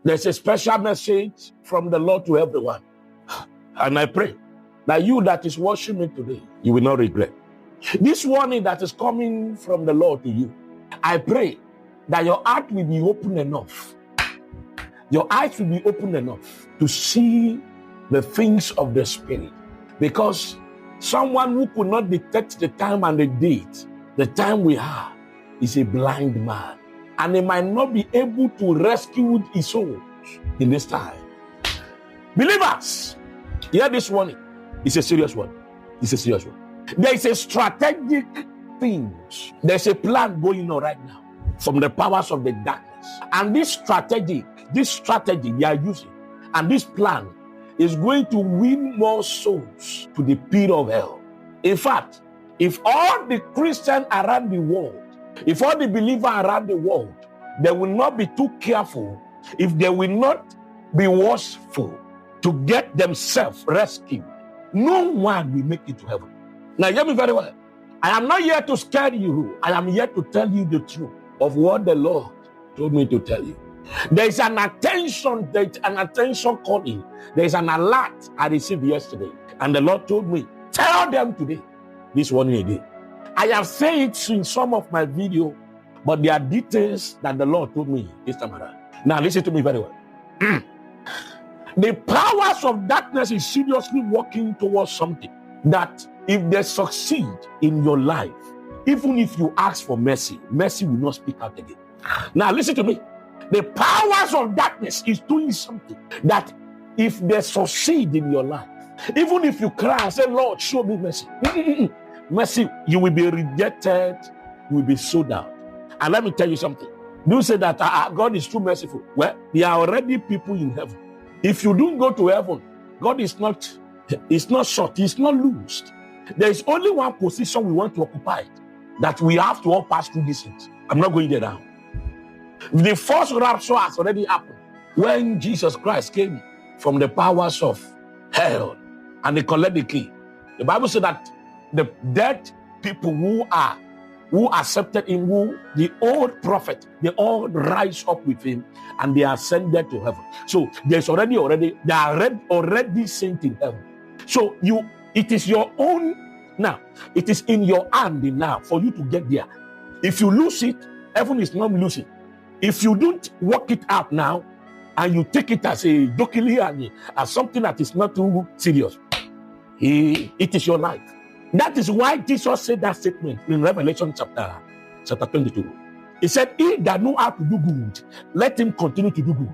There's a special message from the Lord to everyone. And I pray that you that is watching me today, you will not regret. This warning that is coming from the Lord to you, I pray that your heart will be open enough. Your eyes will be open enough to see the things of the Spirit. Because someone who could not detect the time and the date, the time we have, is a blind man. And he might not be able to rescue his souls in this time. Believers, hear this warning. It's a serious one. It's a serious one. There is a strategic thing. There's a plan going on right now from the powers of the darkness. And this strategy they are using, and this plan is going to win more souls to the pit of hell. In fact, if all the Christians around the world, if all the believers around the world, they will not be too careful, if they will not be watchful to get themselves rescued, no one will make it to heaven. Now, hear me very well. I am not here to scare you. I am here to tell you the truth of what the Lord told me to tell you. There is an attention calling. There is an alert I received yesterday. And the Lord told me, tell them today, this warning again. I have said it in some of my video, but there are details that the Lord told me this time around. Now, listen to me very well. The powers of darkness is seriously working towards something that if they succeed in your life, even if you ask for mercy, mercy will not speak out again. Now, listen to me. The powers of darkness is doing something that if they succeed in your life, even if you cry and say, Lord, show me mercy. Mercy, you will be rejected, you will be sold out. And let me tell you something. You say that God is too merciful. Well, there are already people in heaven. If you don't go to heaven, God is not short, He's not loosed. There is only one position we want to occupy, that we have to all pass through these things. I'm not going there now. The first rapture has already happened when Jesus Christ came from the powers of hell and they collect the key. The Bible said that the dead people who accepted him, the old prophet, they all rise up with him and they are ascended to heaven. So there's already saints in heaven. So it is your own now. It is in your hand now for you to get there. If you lose it, heaven is not losing. If you don't work it out now, and you take it as a jokingly and as something that is not too serious, it is your life. That is why Jesus said that statement in Revelation chapter 22. He said, he that know how to do good, let him continue to do good.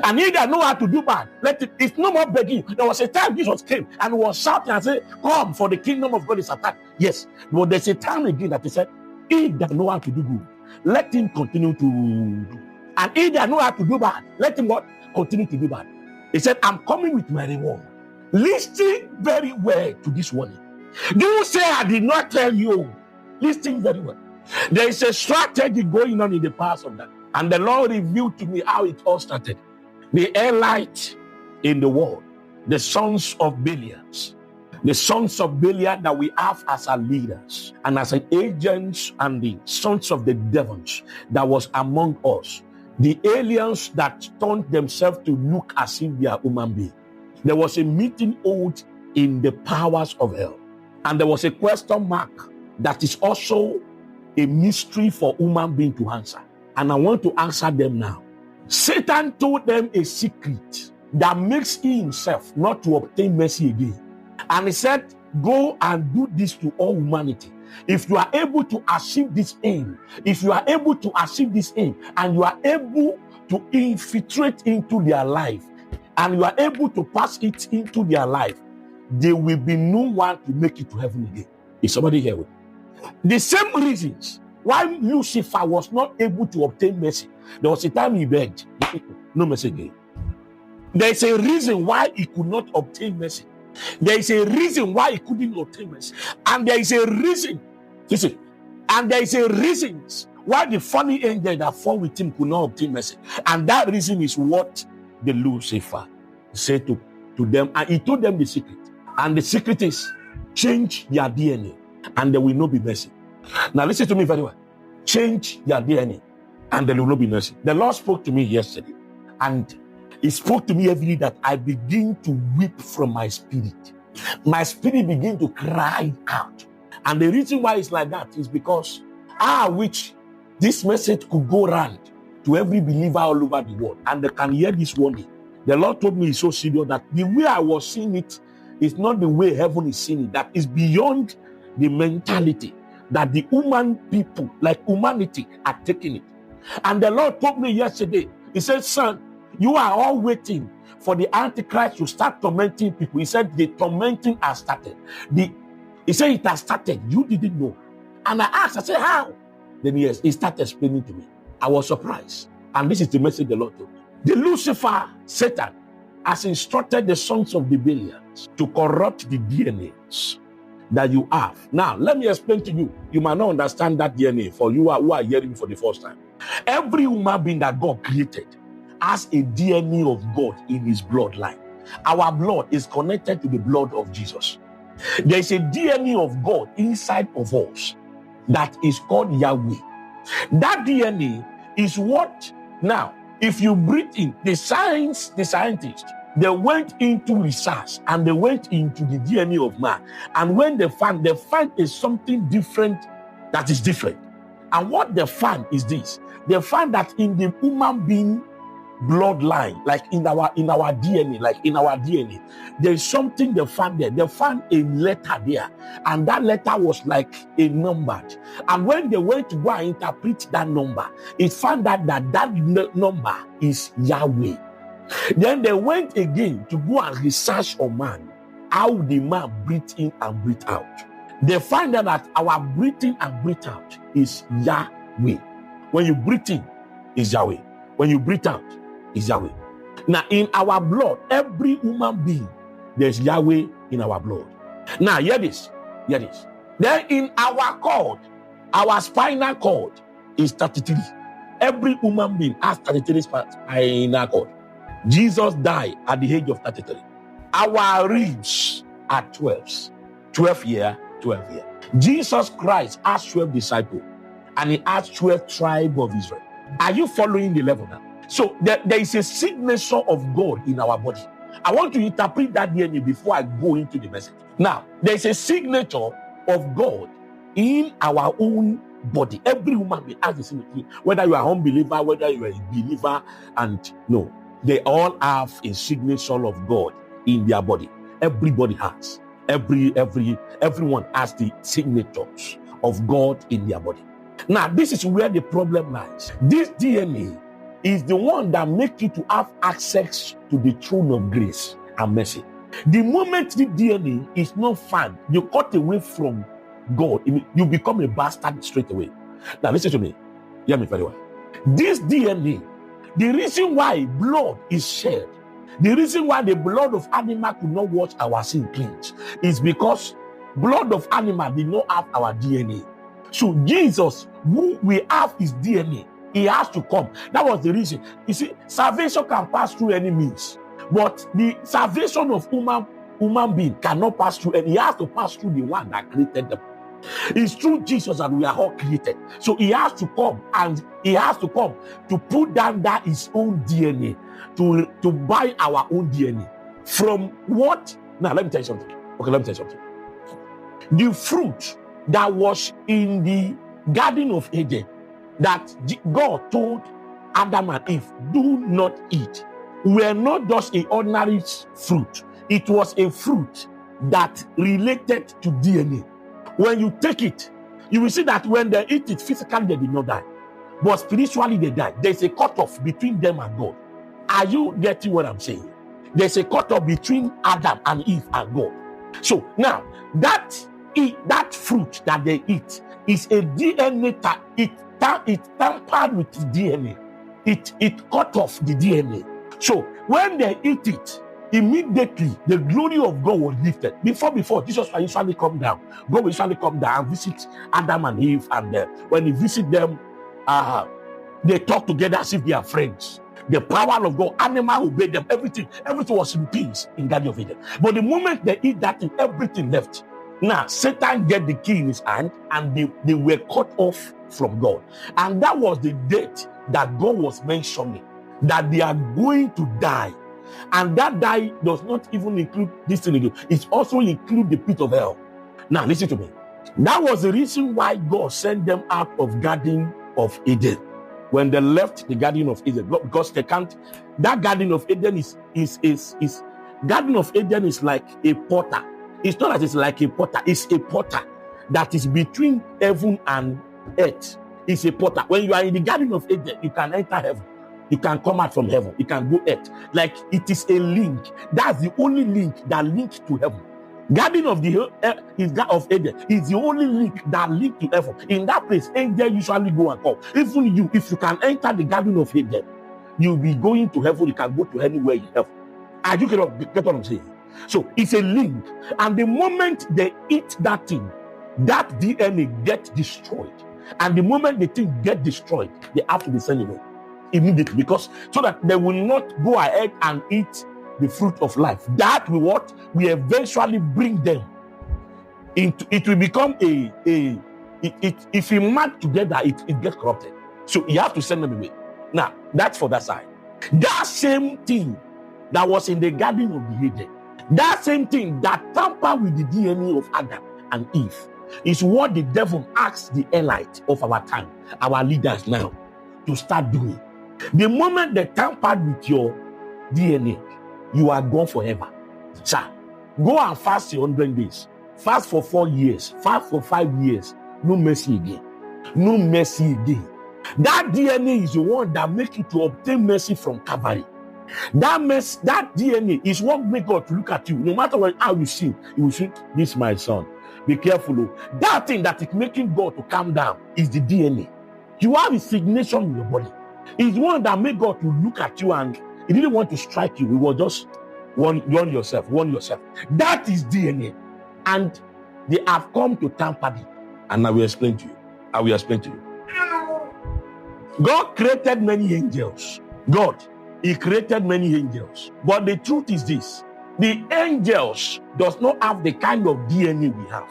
And he that know how to do bad, it's no more begging. There was a time Jesus came and was shouting and said, come, for the kingdom of God is at hand. Yes, but there's a time again that he said, he that know how to do good, let him continue to do. And he that know how to do bad, let him what? Continue to do bad. He said, I'm coming with my reward. Listen very well to this warning. You say I did not tell you. Listen very well. There is a strategy going on in the past of that. And the Lord revealed to me how it all started. The elite in the world, the sons of Belial, that we have as our leaders and as an agents, and the sons of the devils that was among us, the aliens that turned themselves to look as if they are human beings. There was a meeting held in the powers of hell, and there was a question mark that is also a mystery for human being to answer, and I want to answer them now. Satan told them a secret that makes he himself not to obtain mercy again. And he said, go and do this to all humanity. If you are able to achieve this aim, and you are able to infiltrate into their life, and you are able to pass it into their life, there will be no one to make it to heaven again. Is somebody here with me? The same reasons why Lucifer was not able to obtain mercy. There was a time he begged, no mercy again. There is a reason why he could not obtain mercy. There is a reason why he couldn't obtain mercy. And there is a reason, listen, and there is a reason why the funny angel that fought with him could not obtain mercy. And that reason is what the Lucifer said to them. And he told them the secret. And the secret is, change their DNA and there will not be mercy. Now listen to me very well. Change their DNA and there will not be mercy. The Lord spoke to me yesterday And he spoke to me every day that I begin to weep from my spirit. My spirit begin to cry out. And the reason why it's like that is because I wish this message could go around to every believer all over the world, and they can hear this warning. The Lord told me it's so serious that the way I was seeing it is not the way heaven is seeing it. That is beyond the mentality that the human people, like humanity, are taking it. And the Lord told me yesterday, he said, son, you are all waiting for the Antichrist to start tormenting people. He said the tormenting has started. He said it has started. You didn't know. And I asked, I said, how? Then he started explaining to me. I was surprised. And this is the message the Lord told me. The Lucifer, Satan, has instructed the sons of the Belials to corrupt the DNAs that you have. Now, let me explain to you. You might not understand that DNA for you who are hearing for the first time. Every human being that God created has a DNA of God in his bloodline. Our blood is connected to the blood of Jesus. There is a DNA of God inside of us that is called Yahweh. That DNA is what, now, if you breathe in, the scientists, they went into research and they went into the DNA of man. And when they find is something different that is different. And what they find is this. They find that in the human being bloodline, like in our DNA, there is something they found there. They found a letter there, and that letter was like a number. And when they went to go and interpret that number, it found out that number is Yahweh. Then they went again to go and research on man, how the man breathe in and breathe out. They find out that our breathing and breathe out is Yahweh. When you breathe in, is Yahweh. When you breathe out, is Yahweh. Now, in our blood, every human being, there's Yahweh in our blood. Now, hear this. Then in our cord, our spinal cord is 33. Every human being has 33 spinal cord. Jesus died at the age of 33. Our ribs are 12 year. Jesus Christ has 12 disciples, and he has 12 tribes of Israel. Are you following the level now? So there is a signature of God in our body. I want to interpret that DNA before I go into the message. Now, there is a signature of God in our own body. Every human being has the signature. Whether you are an unbeliever, whether you are a believer, and no, they all have a signature of God in their body. Everybody has. Everyone has the signatures of God in their body. Now, this is where the problem lies. This DNA is the one that makes you to have access to the throne of grace and mercy. The moment the DNA is not found, you cut away from God, you become a bastard straight away. Now, listen to me. Hear me very well. This DNA, the reason why blood is shed, the reason why the blood of animal could not wash our sin clean is because blood of animal did not have our DNA. So Jesus, who we have his DNA, he has to come. That was the reason. You see, salvation can pass through any means, but the salvation of human being cannot pass through, and he has to pass through the one that created them. It's through Jesus that we are all created. So he has to come, and he has to come to put down that his own DNA, to buy our own DNA. From what? Now, let me tell you something. Okay, let me tell you something. The fruit that was in the Garden of Eden, that God told Adam and Eve, do not eat, were not just an ordinary fruit. It was a fruit that related to DNA. When you take it, you will see that when they eat it, physically they did not die, but spiritually they died. There's a cutoff between them and God. Are you getting what I'm saying? There's a cutoff between Adam and Eve and God. So now that fruit that they eat is a DNA. It tampered with the DNA. It cut off the DNA. So when they eat it, immediately the glory of God was lifted. Before Jesus will usually come down. God will usually come down and visit Adam and Eve, and when he visit them, they talk together as if they are friends. The power of God, animal obeyed them, everything was in peace in Garden of Eden. But the moment they eat that thing, everything left. Now, Satan get the key in his hand, and they were cut off from God. And that was the date that God was mentioning. that they are going to die. And that die does not even include this thing again. It also includes the pit of hell. Now, listen to me. That was the reason why God sent them out of Garden of Eden. When they left the Garden of Eden, because they can't. That Garden of Eden is Garden of Eden is like a potter. It's not that it's like a potter. It's a potter that is between heaven and earth. It's a potter. When you are in the Garden of Eden, you can enter heaven. You can come out from heaven. You can go earth. Like it is a link. That's the only link that links to heaven. Garden of the of Eden is the only link that links to heaven. In that place, angels usually go and come. Even you, if you can enter the Garden of Eden, you'll be going to heaven. You can go to anywhere in heaven. Are you get what I'm saying? So it's a link. And the moment they eat that thing, that DNA gets destroyed. And the moment the thing gets destroyed, they have to be sent away immediately, because so that they will not go ahead and eat the fruit of life. That will what we eventually bring them into. It will become if we mark together, it gets corrupted. So you have to send them away. Now that's for that side. That same thing that was in the Garden of the Eden, that same thing that tampered with the DNA of Adam and Eve, is what the devil asks the elite of our time, our leaders now, to start doing. The moment they tampered with your DNA, you are gone forever. Sir, go and fast 100 days. Fast for 4 years. Fast for 5 years. No mercy again. No mercy again. That DNA is the one that makes you to obtain mercy from Calvary. That DNA is what makes God to look at you. No matter how you sin, you will say, "This is my son." Be careful. That thing that is making God to calm down is the DNA. You have a signation in your body. It's one that made God to look at you, and he didn't want to strike you. He was just warn yourself. That is DNA. And they have come to tamper it. And I will explain to you. God created many angels. He created many angels. But the truth is this: the angels does not have the kind of DNA we have.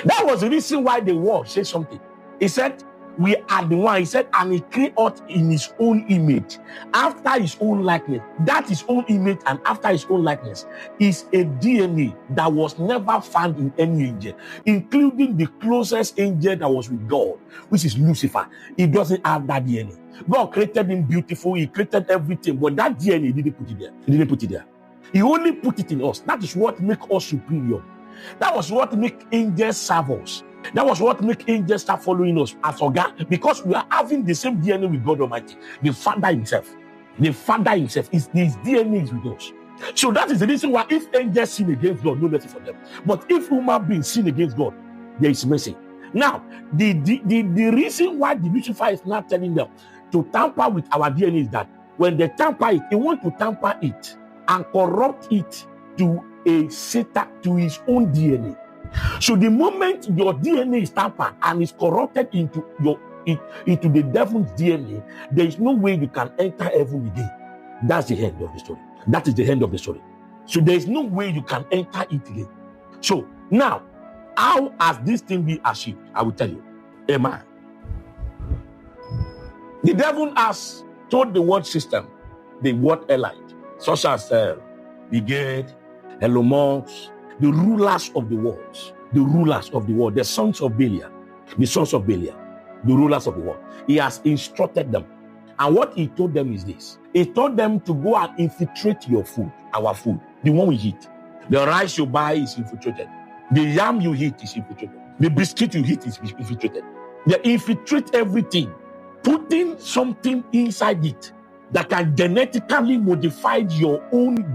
That was the reason why the word said something. He said, "We are the one." He said, "And he created us in his own image, after his own likeness." That his own image and after his own likeness is a DNA that was never found in any angel, including the closest angel that was with God, which is Lucifer. He doesn't have that DNA. God created him beautiful. He created everything, but that DNA, he didn't put it there. He only put it in us. That is what makes us superior. That was what makes angels serve us. That was what makes angels start following us as Oga, because we are having the same DNA with God Almighty. The Father himself, his DNA is with us. So that is the reason why if angels sin against God, no mercy for them. But if human beings sin against God, there is mercy. Now, the reason why the Lucifer is not telling them to tamper with our DNA is that when they tamper it, they want to tamper it and corrupt it to a Satan, to his own DNA. So the moment your DNA is tampered and is corrupted into the devil's DNA, there is no way you can enter heaven again. That's the end of the story. That is the end of the story. So there is no way you can enter it again. So now, how has this thing been achieved? I will tell you. Amen. The devil has told the world system, the world elite, such as the Gate, Elon Musk, the rulers of the world, the sons of Belial, the rulers of the world. He has instructed them. And what he told them is this. He told them to go and infiltrate your food, our food, the one we eat. The rice you buy is infiltrated. The yam you eat is infiltrated. The biscuit you eat is infiltrated. They infiltrate everything, putting something inside it that can genetically modify your own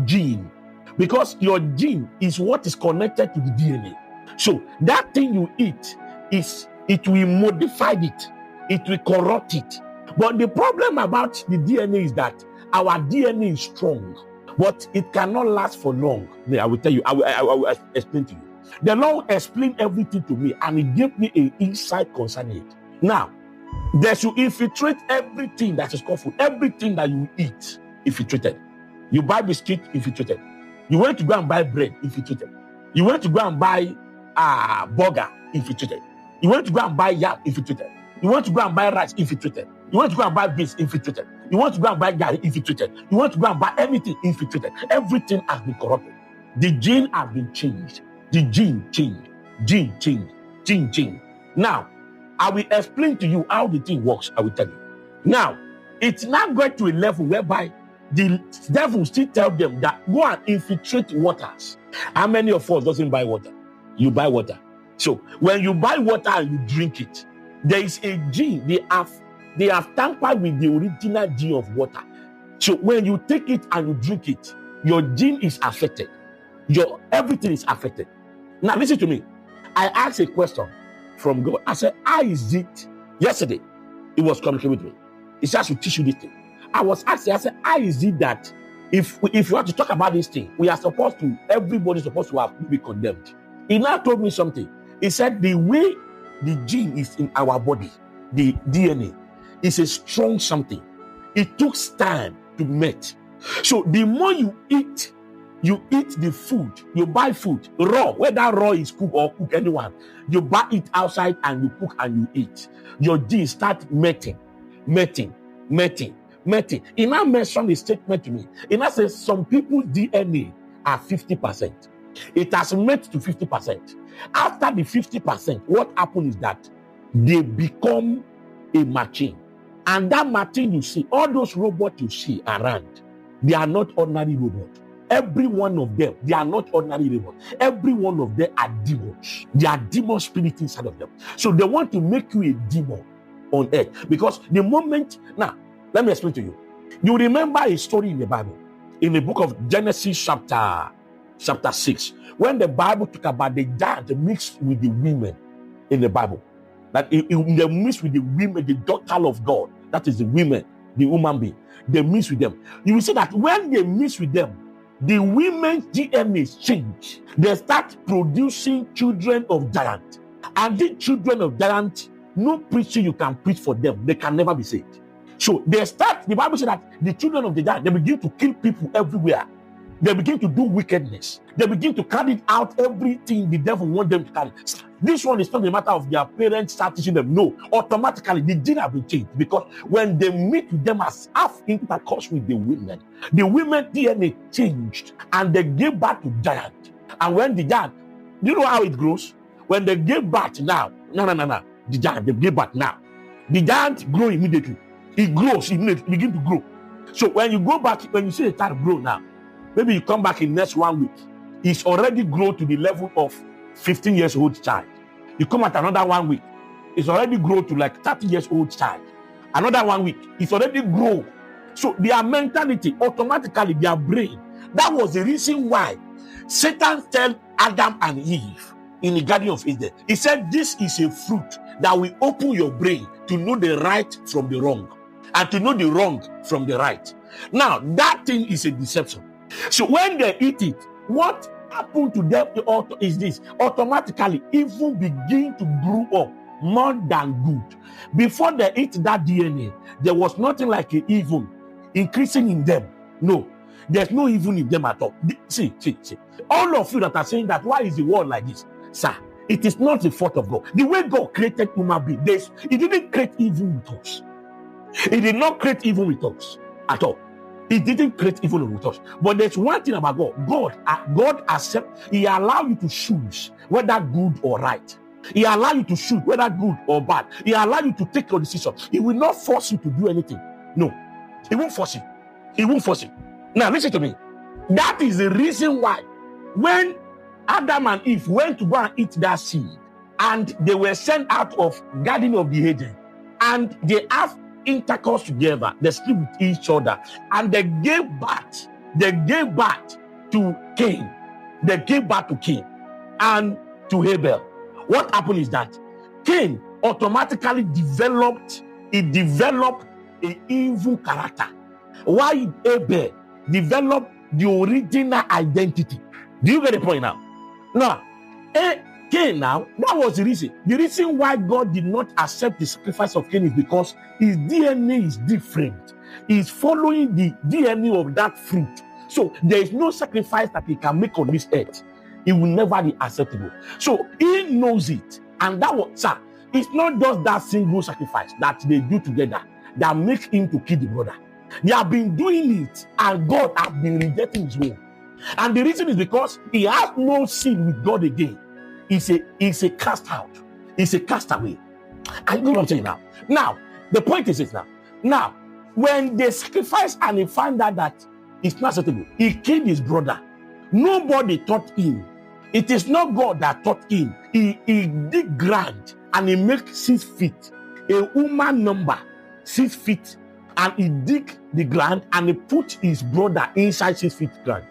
gene. Because your gene is what is connected to the DNA. So that thing you eat, it will modify it. It will corrupt it. But the problem about the DNA is that our DNA is strong, but it cannot last for long. I will tell you, I will explain to you. The Lord explained everything to me, and He gave me an insight concerning it. Now, they should infiltrate everything that is called food, everything that you eat, infiltrated. You buy biscuit, infiltrated. You went to go and buy bread, infiltrated. You went to go and buy burger, infiltrated. You went to go and buy yam, infiltrated. You went to go and buy rice, infiltrated. You went to go and buy beans, infiltrated. You want to go and buy Gary, infiltrated. You want to go and buy everything, infiltrated. Everything has been corrupted. The gene has been changed. The gene changed. Gene changed. Gene changed. Now, I will explain to you how the thing works. I will tell you. Now, it's not going to a level whereby the devil still tell them that go and infiltrate waters. How many of us doesn't buy water? You buy water. So when you buy water and you drink it, there is a gene. They have tampered with the original gene of water. So when you take it and you drink it, your gene is affected. Your everything is affected. Now listen to me. I asked a question from God. I said, how is it? Yesterday, he was communicating with me. He said, I should teach you this thing. I was asking, I said, how is it that if we have to talk about this thing, everybody's supposed to have to be condemned. He now told me something. He said, the way the gene is in our body, the DNA, is a strong something. It took time to mate. So the more you eat the food, you buy food, raw, whether raw is cooked or cook anyone, you buy it outside and you cook and you eat. Your gene start mating. He now mentioned a statement to me. He now says some people's DNA are 50%. It has met to 50%. After the 50%, what happens is that they become a machine. And that machine you see, all those robots you see around, they are not ordinary robots. Every one of them, they are not ordinary robots. Every one of them are demons. They are demon spirits inside of them. So they want to make you a demon on earth. Because the moment, now, let me explain to you. You remember a story in the Bible, in the book of Genesis chapter 6, when the Bible talk about the giant mixed with the women in the Bible. That they mix with the women, the daughter of God. That is the women, the human being. They mix with them. You will see that when they mix with them, the women's DNA change. They start producing children of giants. And these children of giants, no preaching you can preach for them. They can never be saved. So they start, the Bible says that the children of the giant, they begin to kill people everywhere. They begin to do wickedness. They begin to carry out everything the devil wants them to carry. This one is not a matter of their parents start teaching them. No, automatically the gene have been changed, because when they meet with them as half intercourse with the women DNA changed and they gave birth to giant. And when the giant, you know how it grows? When they give birth now, the giant, they give birth now. The giant grow immediately. It grows immediately, begin to grow. So when you go back, when you see the child grow now, maybe you come back in next 1 week, it's already grown to the level of 15 years old child. You come at another 1 week, it's already grown to like 30 years old child. Another 1 week, it's already grown. So their mentality, automatically their brain, that was the reason why Satan told Adam and Eve in the Garden of Eden, he said, this is a fruit that will open your brain to know the right from the wrong and to know the wrong from the right. Now, that thing is a deception. So when they eat it, what happened to them is this: automatically evil begin to grow up more than good. Before they eat that DNA, there was nothing like an evil increasing in them. No, there's no evil in them at all. See. All of you that are saying that, why is the world like this? Sir, it is not the fault of God. The way God created human beings, He didn't create evil with us. He did not create evil with us at all. He didn't create evil with us. But there's one thing about God. God accepts. He allows you to choose whether good or right. He allows you to choose whether good or bad. He allows you to take your decision. He will not force you to do anything. No. He won't force you. He won't force you. Now listen to me. That is the reason why when Adam and Eve went to go and eat that seed, and they were sent out of Garden of the Eden, and they have intercourse together, they sleep with each other, and they gave birth to Cain. They gave birth to Cain and to Abel. What happened is that Cain automatically developed an evil character, while Abel developed the original identity. Do you get the point now? Now, Cain now, that was the reason. The reason why God did not accept the sacrifice of Cain is because his DNA is different. He's following the DNA of that fruit. So there is no sacrifice that he can make on this earth. It will never be acceptable. So he knows it. And that was, sir, it's not just that single sacrifice that they do together that makes him to kill the brother. They have been doing it, and God has been rejecting his word. And the reason is because he has no sin with God again. He's a cast out. He's a castaway. I know what I'm saying now. Now, the point is this now. Now, when they sacrificed and he found out that it's not acceptable, he killed his brother. Nobody taught him. It is not God that taught him. He dig ground and he make 6 feet. A woman number 6 feet. And he dig the ground and he put his brother inside 6 feet ground.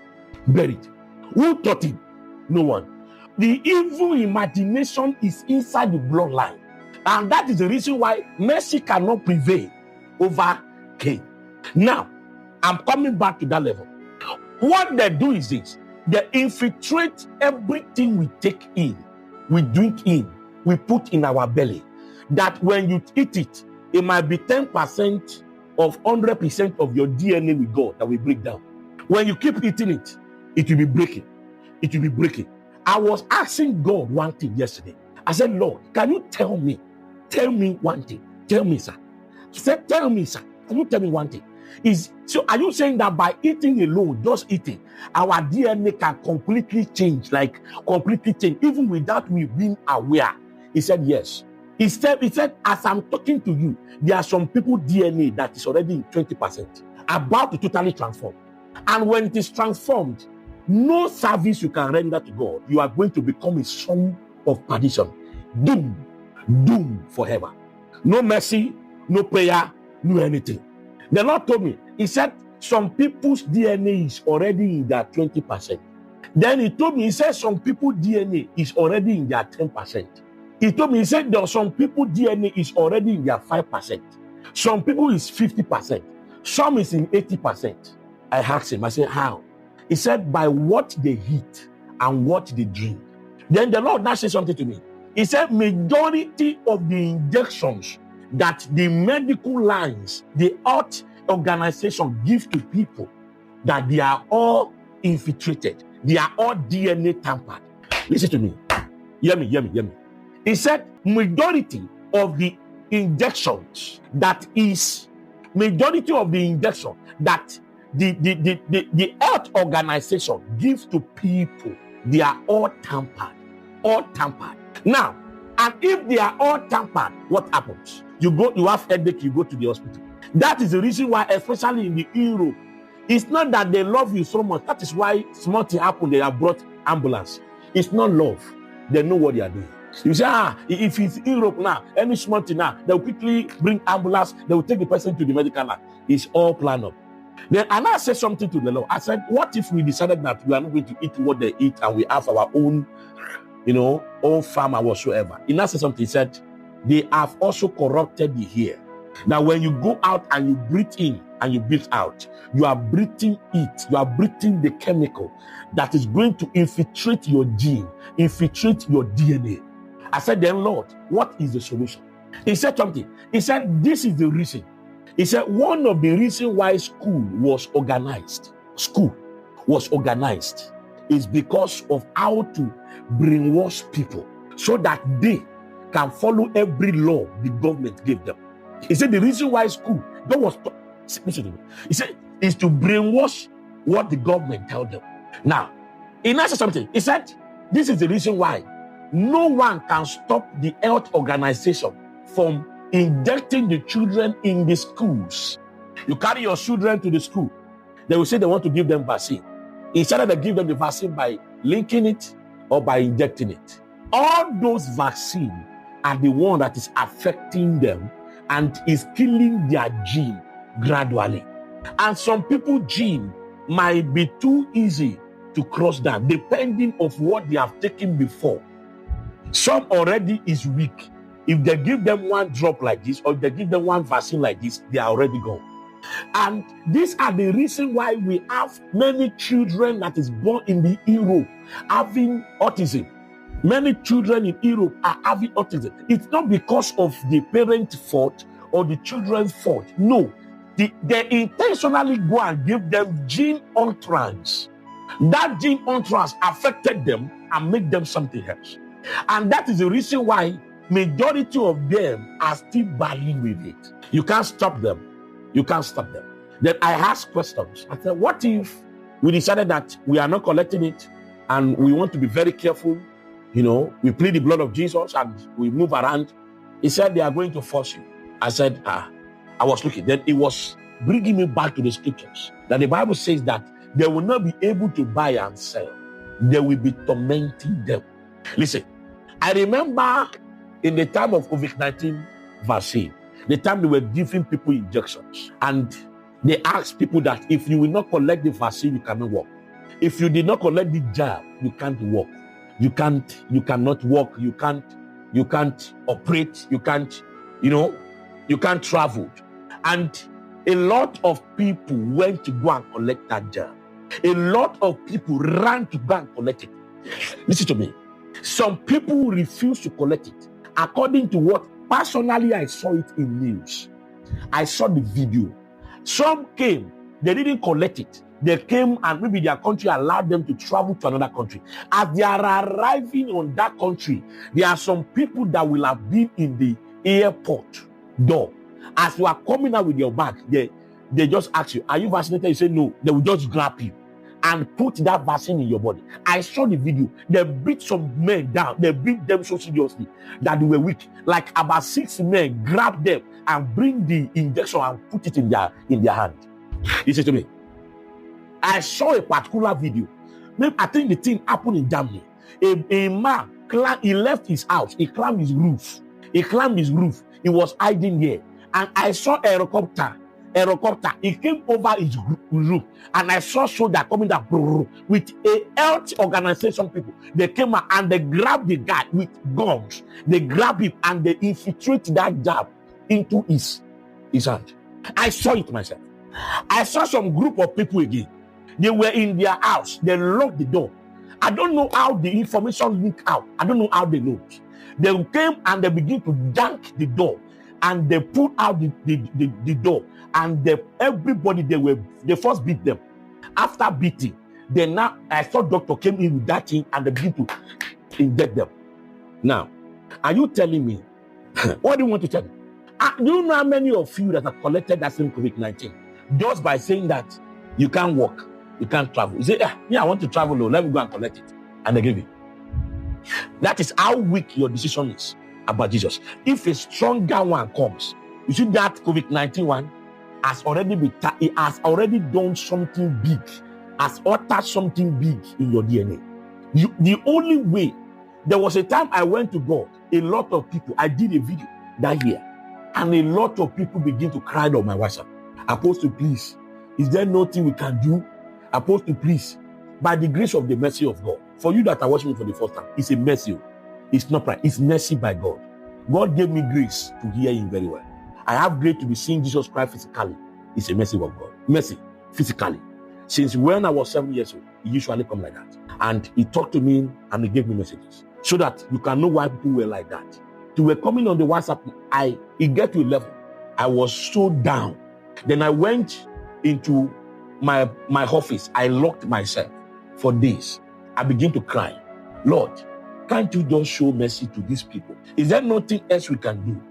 Buried. Who taught him? No one. The evil imagination is inside the bloodline. And that is the reason why mercy cannot prevail over Cain. Now, I'm coming back to that level. What they do is this. They infiltrate everything we take in, we drink in, we put in our belly. That when you eat it, it might be 10% of 100% of your DNA with God that will break down. When you keep eating it, it will be breaking. It will be breaking. I was asking God one thing yesterday. I said, Lord, can you tell me one thing? Tell me, sir. He said, tell me, sir. Can you tell me one thing? So are you saying that by eating alone, just eating, our DNA can completely change, even without we being aware? He said, yes. He said, as I'm talking to you, there are some people DNA that is already in 20%, about to totally transform. And when it is transformed, no service you can render to God, you are going to become a son of perdition. Doom forever. No mercy, no prayer, no anything. The Lord told me, he said, some people's DNA is already in their 20%. Then he told me, he said, some people's DNA is already in their 10%. He told me, he said, there are some people's DNA is already in their 5%. Some people is 50%. Some is in 80%. I asked him, I said, how? He said, by what they eat and what they drink. Then the Lord now said something to me. He said, majority of the injections that the medical lines, the health organization give to people, that they are all infiltrated. They are all DNA tampered. Listen to me. Hear me. He said, majority of the injections that the health organization gives to people, they are all tampered. All tampered. Now, and if they are all tampered, what happens? You have headache, you go to the hospital. That is the reason why, especially in the Europe, it's not that they love you so much. That is why small thing happened, they have brought ambulance. It's not love. They know what they are doing. You say, if it's Europe now, any small thing now, they will quickly bring ambulance, they will take the person to the medical lab. It's all planned up. Then and I said something to the Lord. I said, what if we decided that we are not going to eat what they eat and we have our own, own farm or whatsoever? He now said something. He said, they have also corrupted the air. Now, when you go out and you breathe in and you breathe out, you are breathing it. You are breathing the chemical that is going to infiltrate your gene, infiltrate your DNA. I said, then Lord, what is the solution? He said something. He said, this is the reason. He said, one of the reasons why school was organized is because of how to brainwash people so that they can follow every law the government gave them. He said the reason why school, God was, listen to me. He said, is to brainwash what the government told them. Now, he said something. He said, this is the reason why no one can stop the health organization from injecting the children in the schools. You carry your children to the school, they will say they want to give them vaccine. Instead of they give them the vaccine by linking it or by injecting it. All those vaccines are the one that is affecting them and is killing their gene gradually. And some people's gene might be too easy to cross down, depending on what they have taken before. Some already is weak. If they give them one drop like this, or they give them one vaccine like this, they are already gone. And these are the reason why we have many children that is born in the Europe having autism. Many children in Europe are having autism. It's not because of the parent's fault or the children's fault. No. They intentionally go and give them gene entrance. That gene entrance affected them and made them something else. And that is the reason why majority of them are still battling with it. You can't stop them. You can't stop them. Then I asked questions. I said, what if we decided that we are not collecting it and we want to be very careful? We plead the blood of Jesus and we move around. He said, they are going to force you. I said, I was looking. Then it was bringing me back to the scriptures. That the Bible says that they will not be able to buy and sell. They will be tormenting them. Listen, I remember in the time of COVID-19 vaccine, the time they were giving people injections, and they asked people that if you will not collect the vaccine, you cannot walk. If you did not collect the jab, you can't walk. You cannot walk. You can't operate. You can't travel. And a lot of people went to go and collect that jab. A lot of people ran to go and collect it. Listen to me. Some people refuse to collect it. According to what personally I saw it in news. I saw the video. Some came, they didn't collect it. They came and maybe their country allowed them to travel to another country. As they are arriving on that country, there are some people that will have been in the airport door. As you are coming out with your bag, they just ask you, are you vaccinated? You say no. They will just grab you and put that vaccine in your body. I saw the video. They beat some men down. They beat them so seriously that they were weak. Like about 6 men grabbed them and bring the injection and put it in their hand. Listen to me. I saw a particular video. I think the thing happened in Germany. A man, he left his house. He climbed his roof. He was hiding there. And I saw a helicopter. He came over his roof. And I saw soldiers coming down with a health organization people. They came out and they grabbed the guy with guns. They grabbed him and they infiltrate that jab into his hand. I saw it myself. I saw some group of people again. They were in their house. They locked the door. I don't know how the information leaked out. I don't know how they know. They came and they begin to yank the door. And they pulled out the door. And everybody, they first beat them. After beating, I saw doctor came in with that thing and they begin to inject them. Now, are you telling me, what do you want to tell me? Do you know how many of you that have collected that same COVID-19? Just by saying that you can't walk, you can't travel. You say, I want to travel, let me go and collect it. And they give you. That is how weak your decision is about Jesus. If a stronger one comes, you see that COVID-19 one has already done something big, has altered something big in your DNA. The only way, there was a time I went to God, a lot of people, I did a video that year, and a lot of people begin to cry on my WhatsApp. Apostle, please, is there nothing we can do? Apostle, please, by the grace of the mercy of God, for you that are watching me for the first time, it's a mercy. It's not pride. It's mercy by God. God gave me grace to hear him very well. I have grace to be seeing Jesus Christ physically. It's a mercy of God. Mercy, physically. Since when I was 7 years old, he usually come like that. And he talked to me and he gave me messages. So that you can know why people were like that. They were coming on the WhatsApp. It get to a level. I was so down. Then I went into my office. I locked myself for days. I began to cry. Lord, can't you just show mercy to these people? Is there nothing else we can do?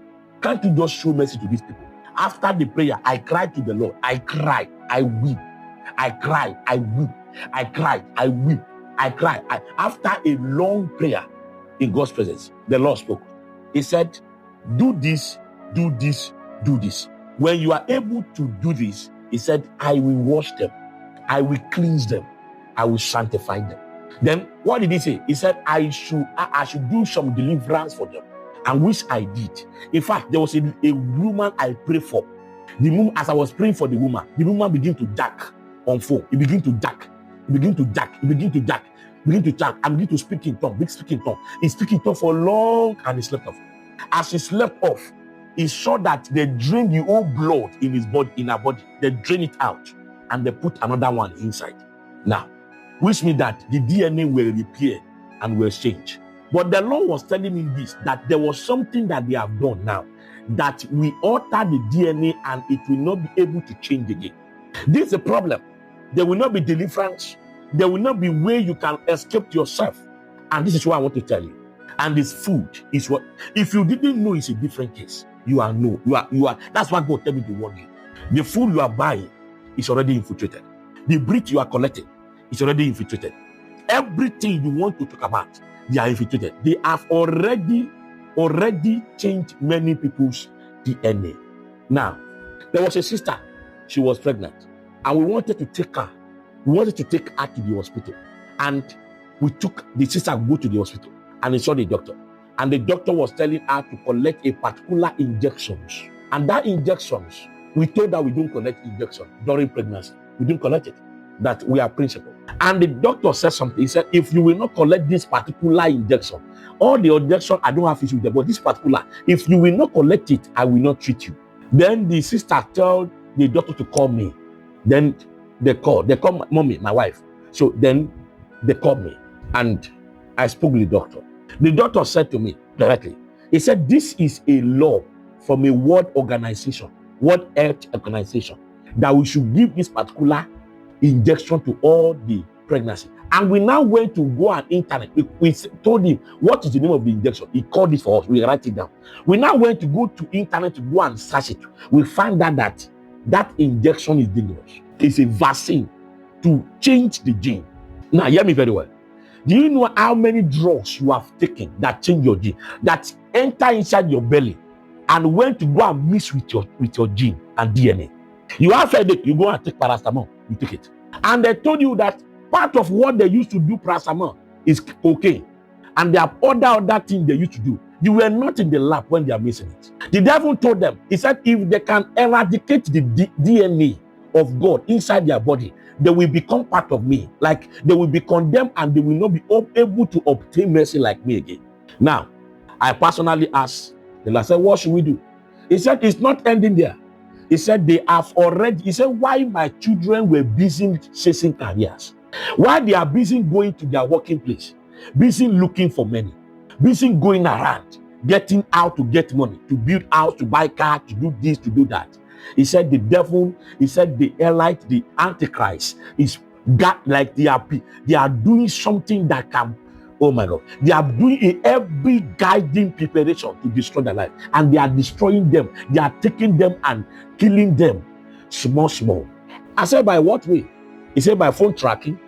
Can't you just show mercy to these people? After the prayer, I cried to the Lord. I cried. I weep. I cried. I weep. I cried. I weep. I cried. After a long prayer in God's presence, the Lord spoke. He said, do this, do this, do this. When you are able to do this, he said, I will wash them. I will cleanse them. I will sanctify them. Then what did he say? He said, I should do some deliverance for them. And which I did. In fact, there was a woman I prayed for. The woman, as I was praying for the woman began to jack on phone. He began to jack. I began to speak in tongue. He's speaking in tongue for long and he slept off. As he slept off, he saw that they drained the whole blood in his body, in her body. They drained it out and they put another one inside. Now, which means that the DNA will repair and will change. But the Lord was telling me this, that there was something that they have done now, that we alter the DNA and it will not be able to change again. This is a problem. There will not be deliverance. There will not be way you can escape yourself. And this is what I want to tell you. And this food is what, if you didn't know, it's a different case. You are. That's what God told me to warn you. The food you are buying is already infiltrated. The breath you are collecting is already infiltrated. Everything you want to talk about, they are infiltrated. They have already changed many people's DNA. Now, there was a sister, she was pregnant, and we wanted to take her to the hospital. And we took the sister go to the hospital, and we saw the doctor. And the doctor was telling her to collect a particular injections. And that injections, we told her we don't collect injection during pregnancy. We didn't collect it. That we are principled. And the doctor said something. He said, if you will not collect this particular injection, all the injection, I don't have issue with them, but this particular, if you will not collect it, I will not treat you. Then the sister told the doctor to call me. Then they called mommy, my wife. So then they called me and I spoke with the doctor. The doctor said to me directly, he said, this is a law from a World Health Organization, that we should give this particular injection to all the pregnancy. And we now went to go on internet. We told him, what is the name of the injection? He called it for us. We write it down. We now went to go to internet to go and search it. We find out that injection is dangerous. It's a vaccine to change the gene. Now, hear me very well. Do you know how many drugs you have taken that change your gene, that enter inside your belly and went to go and mix with your gene and DNA? You have headache, you go and take paracetamol, you take it. And they told you that part of what they used to do paracetamol is cocaine. And there are other things they used to do. You were not in the lab when they are mixing it. The devil told them, he said, if they can eradicate the DNA of God inside their body, they will become part of me. Like they will be condemned and they will not be able to obtain mercy like me again. Now, I personally asked the Lord, I said, what should we do? He said, it's not ending there. He said, he said, why my children were busy chasing careers? Why they are busy going to their working place, busy looking for money, busy going around, getting out to get money, to build house, to buy car, to do this, to do that. He said the devil, he said the elite, the antichrist is got like they are doing something that can, oh my God, they are doing every guiding preparation to destroy their life, and they are destroying them. They are taking them and killing them small. I said, by what way? He said, by phone tracking.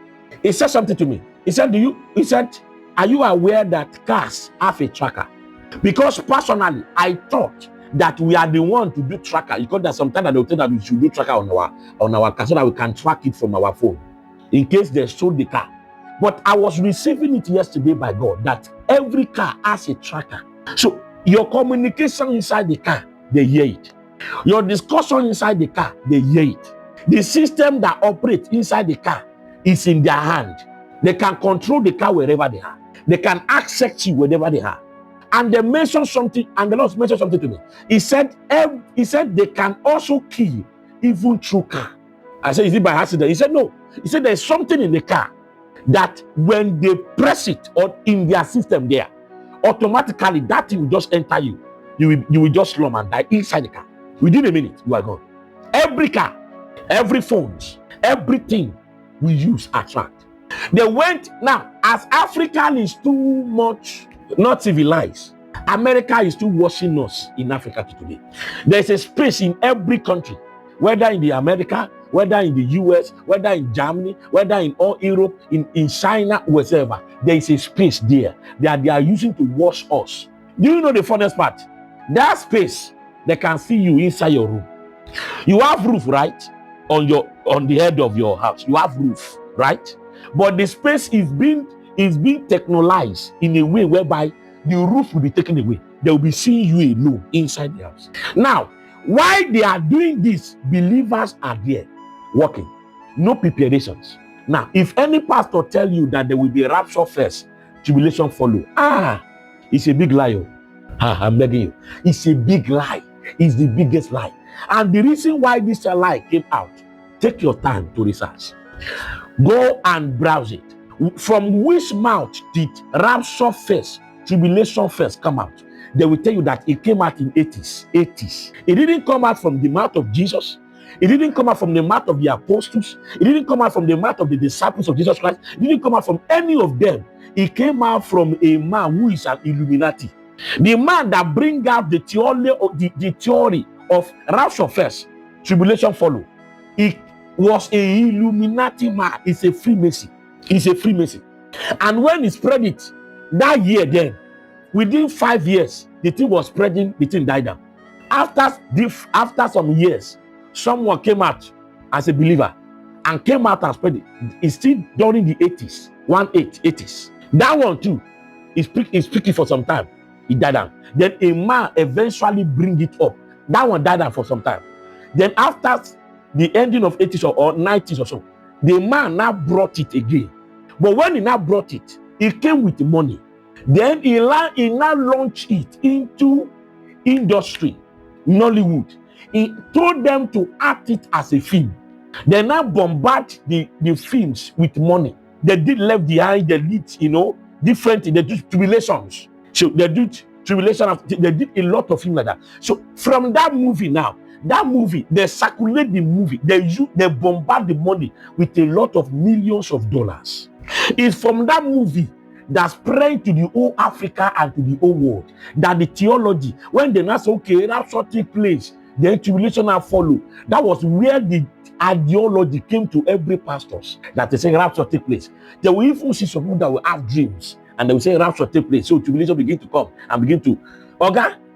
He said something to me. He said, are you aware that cars have a tracker? Because personally, I thought that we are the one to do tracker. Because there's sometimes that they'll tell that we should do tracker on our car so that we can track it from our phone in case they stole the car. But I was receiving it yesterday by God that every car has a tracker. So your communication inside the car, they hear it. Your discussion inside the car, they hear it. The system that operates inside the car is in their hand. They can control the car wherever they are. They can access you wherever they are. And they mentioned something, and the Lord mentioned something to me. He said they can also kill even through car. I said, is it by accident? He said, no. He said there's something in the car that when they press it or in their system there, automatically that thing will just enter you. You will just slum and die inside the car. Within a minute, you are gone. Every car, every phone, everything we use attract. They went, now, as Africa is too much not civilized, America is still watching us in Africa today. There's a space in every country, whether in the America, whether in the US, whether in Germany, whether in all Europe, in China, wherever. There is a space there that they are using to watch us. Do you know the funniest part? That space, they can see you inside your room. You have roof, right? On the head of your house. You have roof, right? But the space is being technologized in a way whereby the roof will be taken away. They will be seeing you alone inside the house. Now, while they are doing this, believers are there working. No preparations. Now, if any pastor tell you that there will be rapture first, tribulation follow, it's a big lie. I'm begging you. It's a big lie. It's the biggest lie. And the reason why this lie came out, take your time to research. Go and browse it. From which mouth did rapture first, tribulation first come out? They will tell you that it came out in 80s. It didn't come out from the mouth of Jesus. It didn't come out from the mouth of the apostles. It didn't come out from the mouth of the disciples of Jesus Christ. It didn't come out from any of them. It came out from a man who is an Illuminati. The man that brings out the theory of rapture first, tribulation follow. was a Illuminati man. It's a Freemason. It's a Freemason. And when he spread it that year, then within 5 years, the thing was spreading, the thing died down. After some years, someone came out as a believer and came out and spread it. It's still during the 80s, 80s. That one too is speaking for some time. It died down. Then a man eventually bring it up. That one died down for some time. Then after the ending of 80s or 90s or so, the man now brought it again. But when he now brought it, it came with money. Then he now launched it into industry, Nollywood. He told them to act it as a film. They now bombard the films with money. They did left behind, they did, different, they did tribulations. So they did tribulation, they did a lot of things like that. So from that movie now, they circulate the movie, they bombard the money with a lot of millions of dollars. It's from that movie that spread to the whole Africa and to the whole world, that the theology, when they now say, okay, rapture take place, then tribulation now follow. That was where the ideology came to every pastors that they say rapture take place. They will even see some people that will have dreams and they will say rapture take place. So tribulation begin to come and begin to,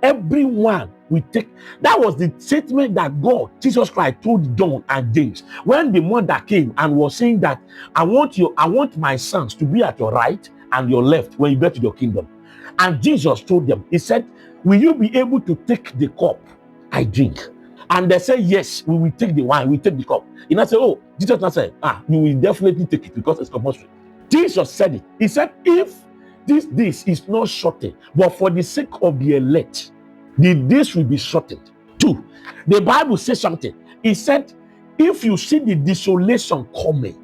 everyone will take. That was the statement that God, Jesus Christ, told John and James when the mother came and was saying that I want my sons to be at your right and your left when you get to your kingdom. And Jesus told them, he said, will you be able to take the cup I drink? And they say, yes, we will take the wine, we take the cup. And I say, oh, Jesus not said, you will definitely take it because it's compulsory. Jesus said it. He said, if this is not shortened, but for the sake of the elect, this will be shortened. 2, the Bible says something. It said, if you see the desolation coming,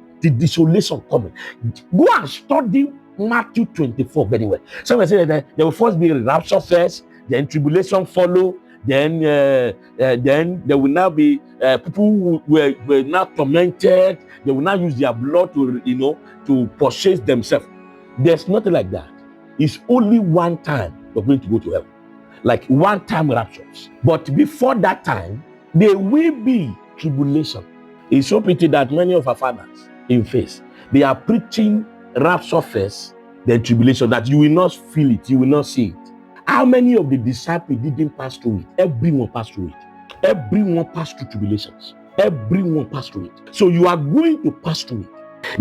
go and study Matthew 24 very well. Someone say that there will first be a rapture first, then tribulation follow, then there will now be people who were now tormented. They will now use their blood to purchase themselves. There's nothing like that. It's only one time you're going to go to heaven, like one time raptures. But before that time, there will be tribulation. It's so pity that many of our fathers in faith, they are preaching rapture first, then tribulation, that you will not feel it, you will not see it. How many of the disciples didn't pass through it? Everyone passed through it. Everyone passed through tribulations. Everyone passed through it. So you are going to pass through it.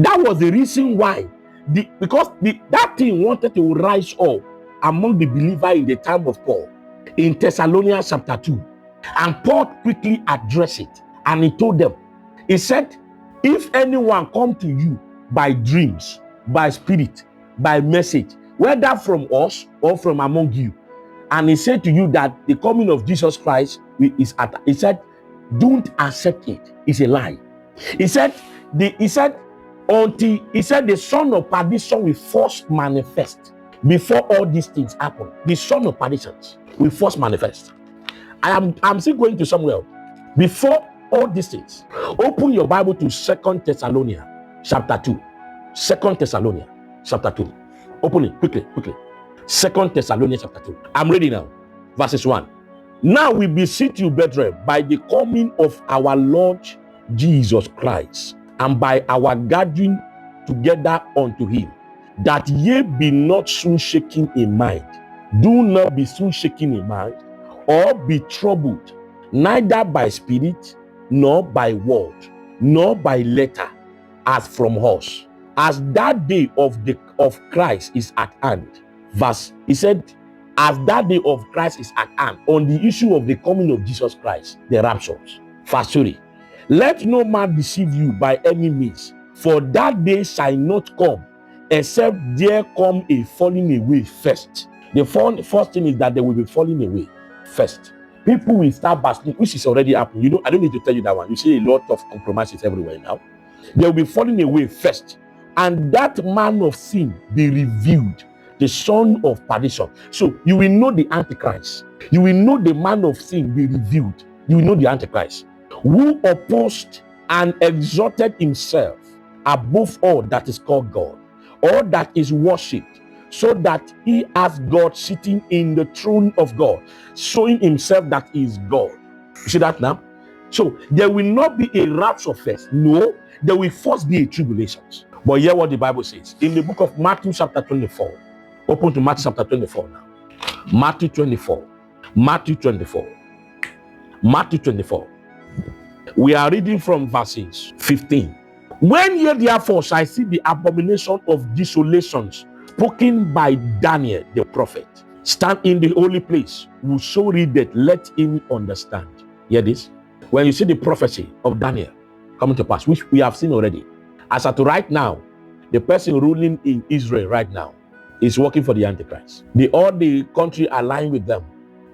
That was the reason why, because that thing wanted to rise up among the believers in the time of Paul in Thessalonians chapter 2. And Paul quickly addressed it. And he told them, he said, if anyone come to you by dreams, by spirit, by message, whether from us or from among you, and he said to you that the coming of Jesus Christ is at, he said, don't accept it. It's a lie. He said the son of perdition will first manifest before all these things happen. The son of perdition will first manifest. I'm still going to somewhere. Before all these things, open your Bible to 2 Thessalonians chapter 2. 2 Thessalonians chapter 2. Open it quickly. 2 Thessalonians chapter 2. I'm reading now. Verses 1. Now we beseech you, brethren, by the coming of our Lord Jesus Christ, and by our gathering together unto him, that ye be not soon shaken in mind. Do not be soon shaken in mind, or be troubled, neither by spirit, nor by word, nor by letter, as from us, as that day of Christ is at hand. He said, as that day of Christ is at hand, on the issue of the coming of Jesus Christ, the raptures. Verse 3. Let no man deceive you by any means, for that day shall not come, except there come a falling away first. The first thing is that they will be falling away first. People will start backsliding, which is already happening. I don't need to tell you that one. You see a lot of compromises everywhere now. They will be falling away first. And that man of sin be revealed, the son of perdition. So you will know the Antichrist. You will know the man of sin be revealed. You will know the Antichrist, who opposed and exalted himself above all that is called God, or that is worshipped, so that he has God sitting in the throne of God, showing himself that he is God. You see that now? So there will not be a rapture first. No, there will first be a tribulation. But hear what the Bible says in the book of Matthew chapter 24. Open to Matthew chapter 24 now. Matthew 24. Matthew 24. Matthew 24. We are reading from verses 15. When ye therefore shall see the abomination of desolations spoken by Daniel the prophet, stand in the holy place. Whoso readeth, let him understand. Hear this. When you see the prophecy of Daniel coming to pass, which we have seen already, as at right now, the person ruling in Israel right now is working for the Antichrist. All the country aligned with them,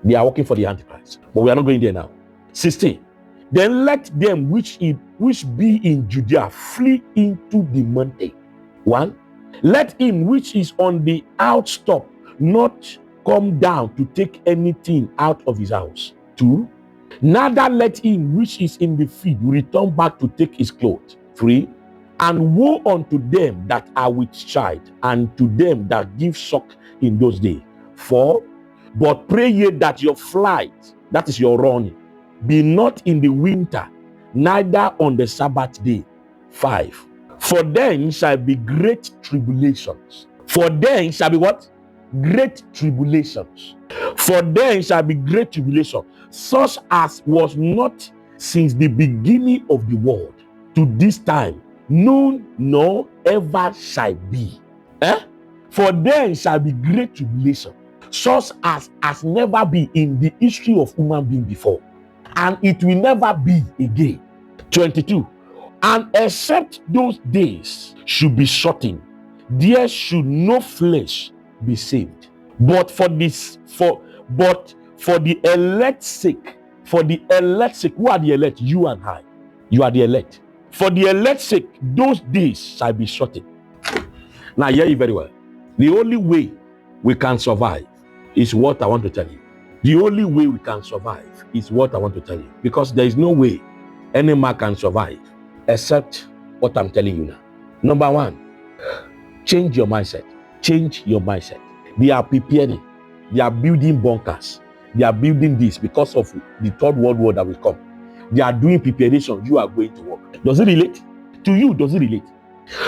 they are working for the Antichrist. But we are not going there now. 16. Then let them which be in Judea flee into the mountain. 1. Let him which is on the outstop not come down to take anything out of his house. 2. Neither let him which is in the field return back to take his clothes. 3. And woe unto them that are with child, and to them that give suck in those days. 4. But pray ye that your flight, that is your running, be not in the winter, neither on the Sabbath day. 5. For then shall be great tribulations. For then shall be what? Great tribulations. For then shall be great tribulation, such as was not since the beginning of the world to this time, no, nor ever shall be. For then shall be great tribulation, such as has never been in the history of human being before, and it will never be again. 22. And except those days should be shortened, there should no flesh be saved. But for the elect's sake, who are the elect? You and I. You are the elect. For the elect's sake, those days shall be shortened. Now, hear you very well. The only way we can survive is what I want to tell you. The only way we can survive is what I want to tell you. Because there is no way any man can survive except what I'm telling you now. Number 1, change your mindset. Change your mindset. They are preparing. They are building bunkers. They are building this because of the third world war that will come. They are doing preparation. You are going to work. Does it relate? To you, does it relate?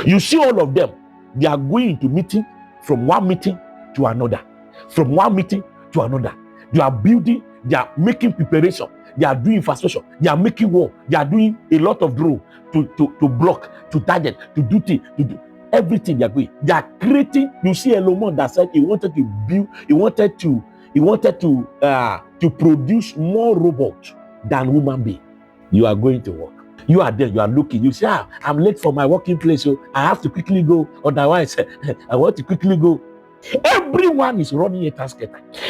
You see all of them. They are going to meeting, from one meeting to another. From one meeting to another. They are building. They are making preparation. They are doing infrastructure. They are making war. They are doing a lot of drill to block, to target, to do things, to do everything. They are doing. They are creating. You see Elon Musk that said he wanted to build. He wanted to produce more robots than human being. You are going to work. You are there. You are looking. You say, I'm late for my working place, so I have to quickly go. Otherwise, I want to quickly go. Everyone is running a task.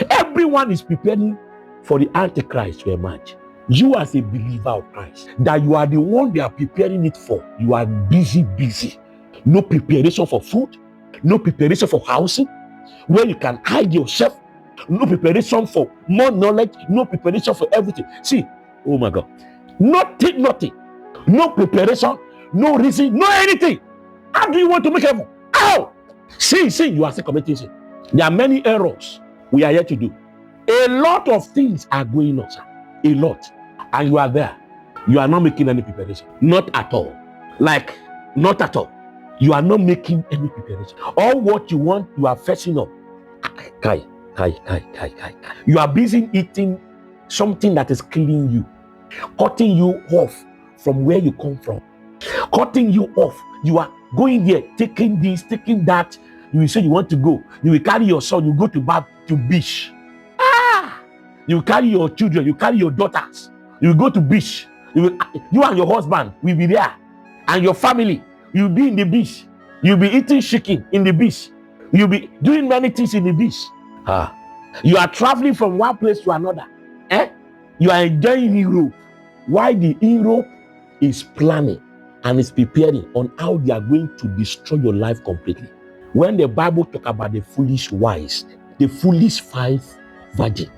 Everyone is preparing for the Antichrist to emerge. You as a believer of Christ, that you are the one they are preparing it for. You are busy. No preparation for food, no preparation for housing, where you can hide yourself, no preparation for more knowledge, no preparation for everything. See, oh my God, nothing, no preparation, no reason, no anything. How do you want to make heaven? How? See, you are still committing sin. There are many errors we are here to do. A lot of things are going on, sir. A lot. And you are there. You are not making any preparation. Not at all. Not at all. You are not making any preparation. All what you want, you are fetching up. Kai. You are busy eating something that is killing you. Cutting you off from where you come from. Cutting you off. You are going here, taking this, taking that. You will say you want to go. You will carry your son, you go to beach. You carry your children, you carry your daughters. You will go to beach. You and your husband will be there. And your family, you'll be in the beach. You'll be eating chicken in the beach. You'll be doing many things in the beach. You are traveling from one place to another. You are enjoying Europe. Why the Europe is planning and is preparing on how they are going to destroy your life completely. When the Bible talk about the foolish wise, the foolish 5 virgin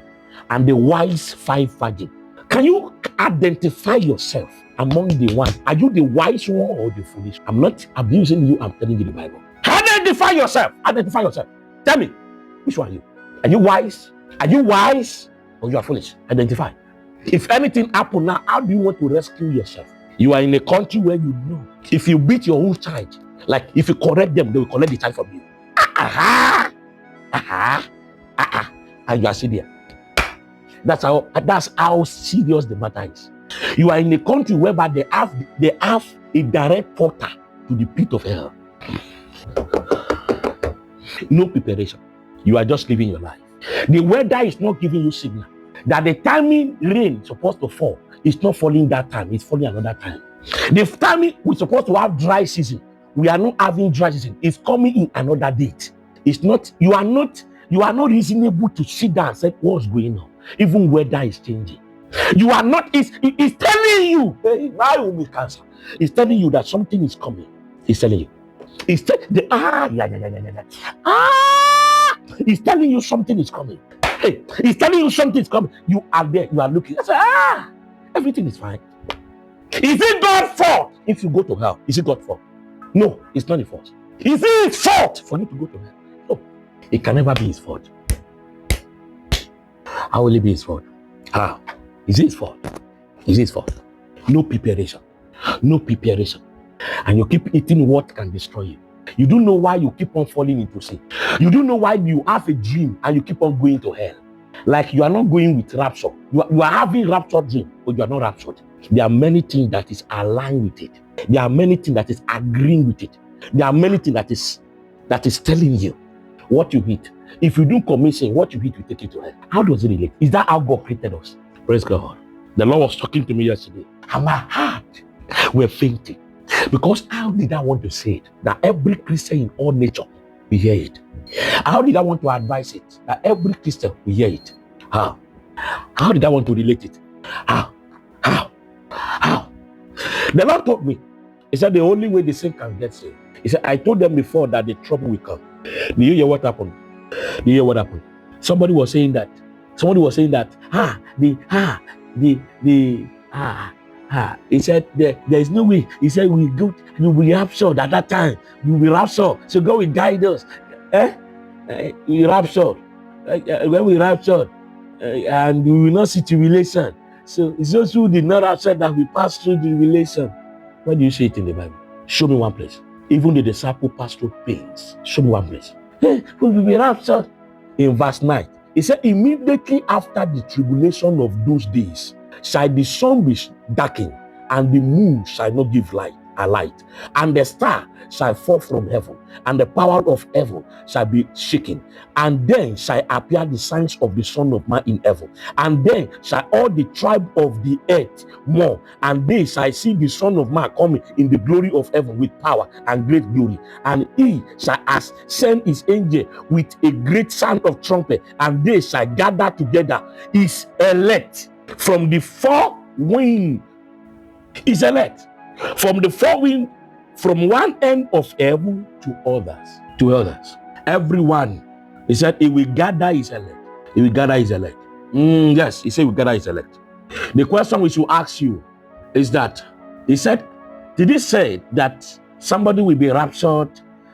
and the wise 5 virgin, can you identify yourself among the ones? Are you the wise one or the foolish? I'm not abusing you, I'm telling you the Bible. Identify yourself. Tell me, which one are you? Are you wise? Are you wise or you are foolish? Identify. If anything happen now, how do you want to rescue yourself? You are in a country where you know if you beat your own child, like if you correct them, they will collect the child from you. And you are sitting there. That's how serious the matter is. You are in a country whereby they have a direct portal to the pit of hell. No preparation. You are just living your life. The weather is not giving you signal that the timing rain is supposed to fall. It's not falling that time. It's falling another time. The timing we're supposed to have dry season. We are not having dry season. It's coming in another date. It's not. You are not reasonable to sit down and say what's going on. Even weather is changing. You are not. It's telling you. Hey, I will be cancer. It's telling you that something is coming. It's telling you. It's It's telling you something is coming. Hey, it's telling you something is coming. You are there. You are looking. I say, everything is fine. Is it God's fault if you go to hell? Is it God's fault? No, it's not his fault. Is it his fault for you to go to hell? No, it can never be his fault. How will it be his fault? How? Is it his fault? Is it his fault? No preparation. No preparation. And you keep eating what can destroy you. You don't know why you keep on falling into sin. You don't know why you have a dream and you keep on going to hell. Like you are not going with rapture. You are having rapture dream, but you are not raptured. There are many things that is aligned with it. There are many things that is agreeing with it. There are many things that is telling you what you eat. If you do commission, what you eat will take you to hell. How does it relate? Is that how God created us? Praise God. The Lord was talking to me yesterday, and my heart were fainting. Because how did I want to say it? That every Christian in all nature will hear it. How did I want to advise it? That every Christian will hear it. How? How did I want to relate it? How? The Lord told me, he said the only way the saint can get saved. He said, I told them before that the trouble will come. Do you hear what happened? Do you hear what happened? Somebody was saying that. He said there is no way. He said we will rapture at that time. We will rapture. So God will guide us. We rapture. When we rapture, and we will not see tribulation. So it's those who did not rapture that we pass through the tribulation. Where do you see it in the Bible? Show me one place. Even the disciple passed through pains. Show me one place. We will be raptured. In verse 9, he said, immediately after the tribulation of those days, shall the sun be darkened, and the moon shall not give light, and the star shall fall from heaven, and the power of heaven shall be shaken. And then shall appear the signs of the Son of Man in heaven. And then shall all the tribe of the earth mourn, and they shall see the Son of Man coming in the glory of heaven with power and great glory. And he shall send his angel with a great sound of trumpet, and they shall gather together his elect from the four winds. His elect from the four winds, from one end of heaven to others. Everyone, he said, he will gather his elect. He will gather his elect. Yes, he said, he will gather his elect. The question we should ask you is that, he said, did he say that somebody will be raptured?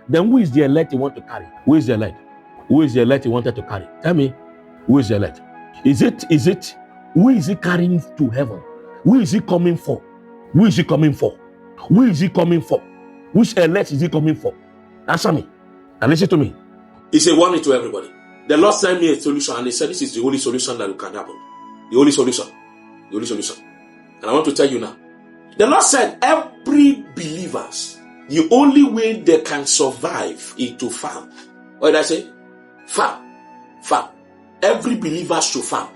Then who is the elect he want to carry? Who is the elect? Who is the elect he wanted to carry? Tell me, who is the elect? Is it, who is he carrying to heaven? Who is he coming for? Who is he coming for? Who is he coming for? Which elect is he coming for? Answer me. And listen to me. He said, warning to everybody. The Lord sent me a solution, and he said, this is the only solution that can happen. The only solution. The only solution. And I want to tell you now. The Lord said, every believers, the only way they can survive is to farm. What did I say? Farm. Farm. Every believer should farm.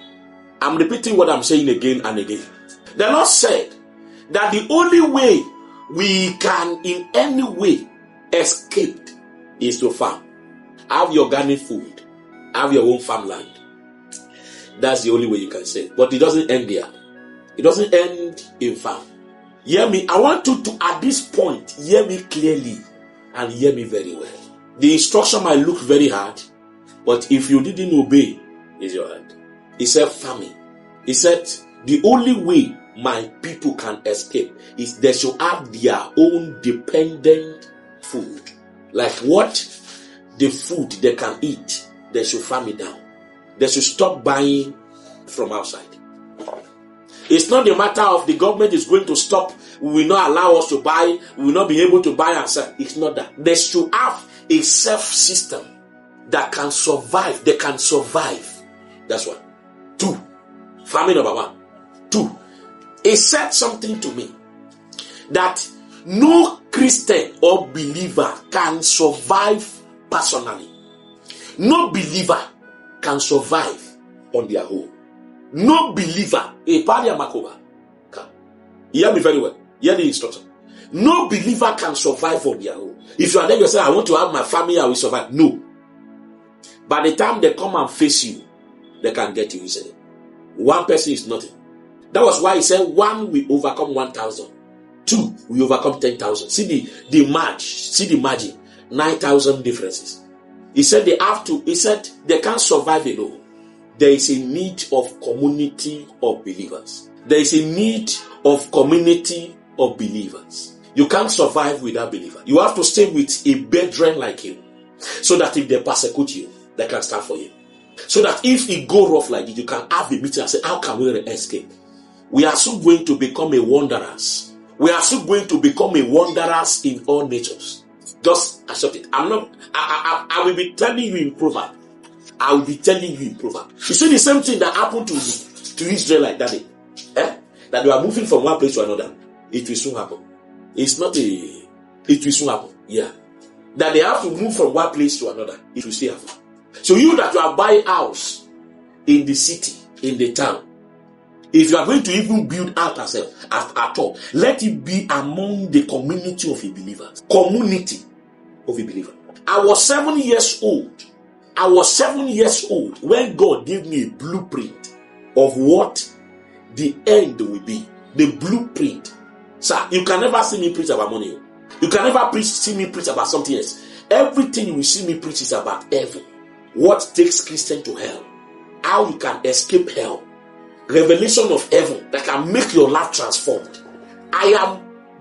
I'm repeating what I'm saying again and again. The Lord said that the only way we can in any way escape is to farm. Have your organic food. Have your own farmland. That's the only way you can say it. But it doesn't end there. It doesn't end in farm. Hear me. I want you to, at this point, hear me clearly and hear me very well. The instruction might look very hard, but if you didn't obey, it's your hand. He said farming. He said the only way my people can escape is they should have their own dependent food. Like what? The food they can eat, they should farm it down. They should stop buying from outside. It's not the matter of the government is going to stop, we will not allow us to buy, we will not be able to buy and sell. It's not that. They should have a self-system that can survive. They can survive. That's one. 2. Family number 1. 2. It said something to me that no Christian or believer can survive personally. No believer can survive on their own. No believer, a paria makoba. Hear me very well. Hear the instruction. No believer can survive on their own. If you are there, you say, I want to have my family, I will survive. No. By the time they come and face you, they can get you easily. One person is nothing. That was why he said 1 will overcome 1,000. 2 will overcome 10,000. See the margin. 9,000 differences. He said they can't survive alone. There is a need of community of believers. There is a need of community of believers. You can't survive without believers. You have to stay with a brethren like you, so that if they persecute you, they can stand for you. So that if it go rough like it, you can have a meeting and say, how can we escape? We are still going to become a wanderers. We are still going to become a wanderers in all natures. Just accept it. I will be telling you in Proverbs. I will be telling you in Proverbs. You see the same thing that happened to Israelite that day. That they are moving from one place to another. It will soon happen. It will soon happen. Yeah. That they have to move from one place to another. It will still happen. So you that you are buying house in the city, in the town, if you are going to even build out yourself at all, let it be among the community of a believer. Community of a believer. I was 7 years old. When God gave me a blueprint of what the end will be. The blueprint. Sir, you can never see me preach about money. You can never see me preach about something else. Everything you will see me preach is about heaven. What takes Christian to hell? How you can escape hell? Revelation of heaven that can make your life transformed.